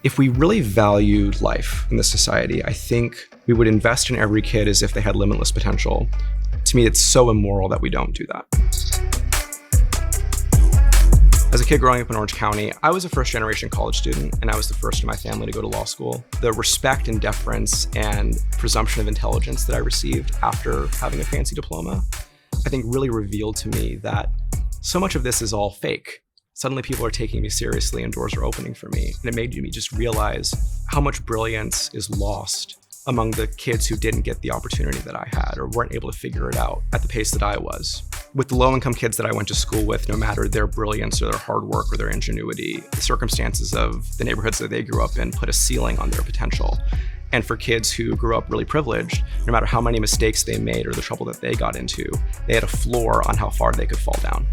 If we really valued life in this society, I think we would invest in every kid as if they had limitless potential. To me, it's so immoral that we don't do that. As a kid growing up in Orange County, I was a first-generation college student, and I was the first in my family to go to law school. The respect and deference and presumption of intelligence that I received after having a fancy diploma, I think really revealed to me that so much of this is all fake. Suddenly people are taking me seriously and doors are opening for me. And it made me just realize how much brilliance is lost among the kids who didn't get the opportunity that I had or weren't able to figure it out at the pace that I was. With the low-income kids that I went to school with, no matter their brilliance or their hard work or their ingenuity, the circumstances of the neighborhoods that they grew up in put a ceiling on their potential. And for kids who grew up really privileged, no matter how many mistakes they made or the trouble that they got into, they had a floor on how far they could fall down.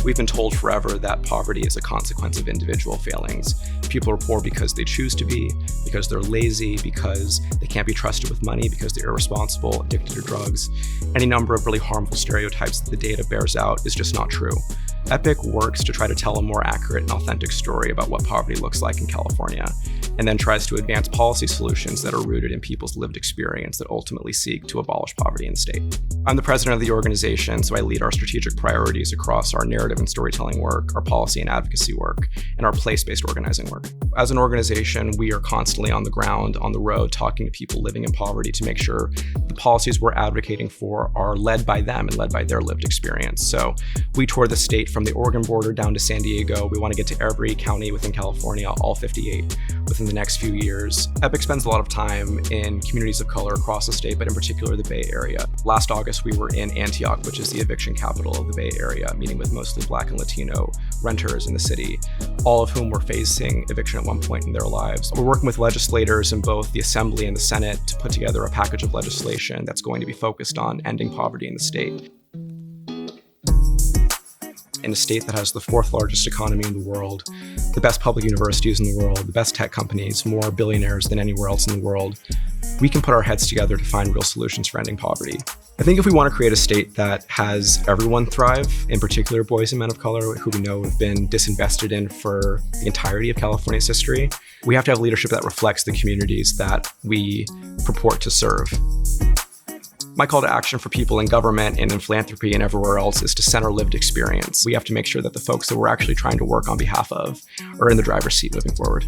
We've been told forever that poverty is a consequence of individual failings. People are poor because they choose to be, because they're lazy, because they can't be trusted with money, because they're irresponsible, addicted to drugs. Any number of really harmful stereotypes that the data bears out is just not true. Epic works to try to tell a more accurate and authentic story about what poverty looks like in California, and then tries to advance policy solutions that are rooted in people's lived experience that ultimately seek to abolish poverty in the state. I'm the president of the organization, so I lead our strategic priorities across our narrative and storytelling work, our policy and advocacy work, and our place-based organizing work. As an organization, we are constantly on the ground, on the road, talking to people living in poverty to make sure the policies we're advocating for are led by them and led by their lived experience. So we tour the state from the Oregon border down to San Diego. We want to get to every county within California, all 58, within the next few years. Epic spends a lot of time in communities of color across the state, but in particular the Bay Area. Last August, we were in Antioch, which is the eviction capital of the Bay Area, meeting with mostly Black and Latino renters in the city, all of whom were facing eviction at one point in their lives. We're working with legislators in both the Assembly and the Senate to put together a package of legislation that's going to be focused on ending poverty in the state. In a state that has the fourth largest economy in the world, the best public universities in the world, the best tech companies, more billionaires than anywhere else in the world, we can put our heads together to find real solutions for ending poverty. I think if we want to create a state that has everyone thrive, in particular boys and men of color who we know have been disinvested in for the entirety of California's history, we have to have leadership that reflects the communities that we purport to serve. My call to action for people in government and in philanthropy and everywhere else is to center lived experience. We have to make sure that the folks that we're actually trying to work on behalf of are in the driver's seat moving forward.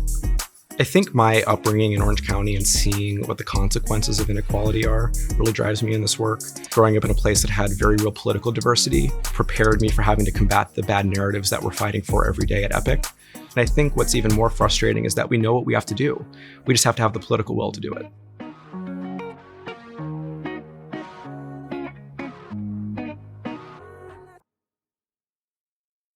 I think my upbringing in Orange County and seeing what the consequences of inequality are really drives me in this work. Growing up in a place that had very real political diversity prepared me for having to combat the bad narratives that we're fighting for every day at Epic. And I think what's even more frustrating is that we know what we have to do. We just have to have the political will to do it.